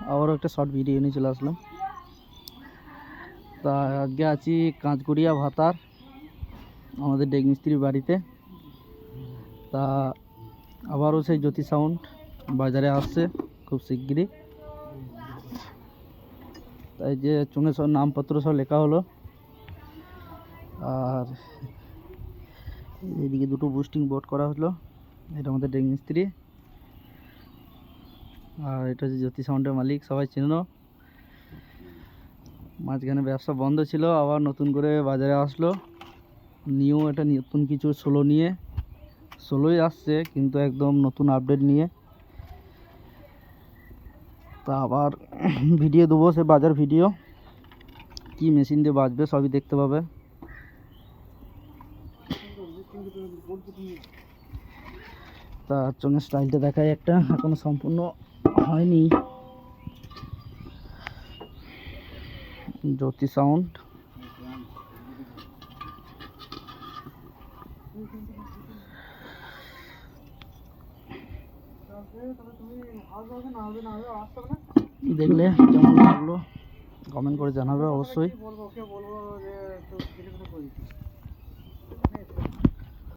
আবারও একটা short video নিয়ে চলে আসলাম। তা আজকে আছি কাঁচকুড়িয়া ভাতার আমাদের ডেক মিস্ত্রির বাড়িতে। তা আবারও সেই জ্যোতি সাউন্ড বাজারে আসছে খুব শিগগিরই। তাই যে চুঙে সব নামপত্র সব লেখা হলো। আর এদিকে দুটো বুস্টিং বোর্ড করা হলো, এটা আমাদের ডেক মিস্ত্রি। আর এটা হচ্ছে জ্যোতি সাউন্ডের মালিক, সবাই চিনো। মাঝখানে ব্যবসা বন্ধ ছিল, আবার নতুন করে বাজারে আসলো নিউ এটা নতুন কিছু সোলো নিয়ে। সোলোই আসছে কিন্তু একদম নতুন আপডেট নিয়ে। তা আবার ভিডিও দেবো, সে বাজার ভিডিও কি মেশিন দিয়ে বাজবে সবই দেখতে পাবে। তা চোঙের স্টাইলটা দেখায় একটা, এখনো সম্পূর্ণ হয়নি। জ্যোতি সাউন্ড দেখলে কেমন লাগলো কমেন্ট করে জানাবে অবশ্যই।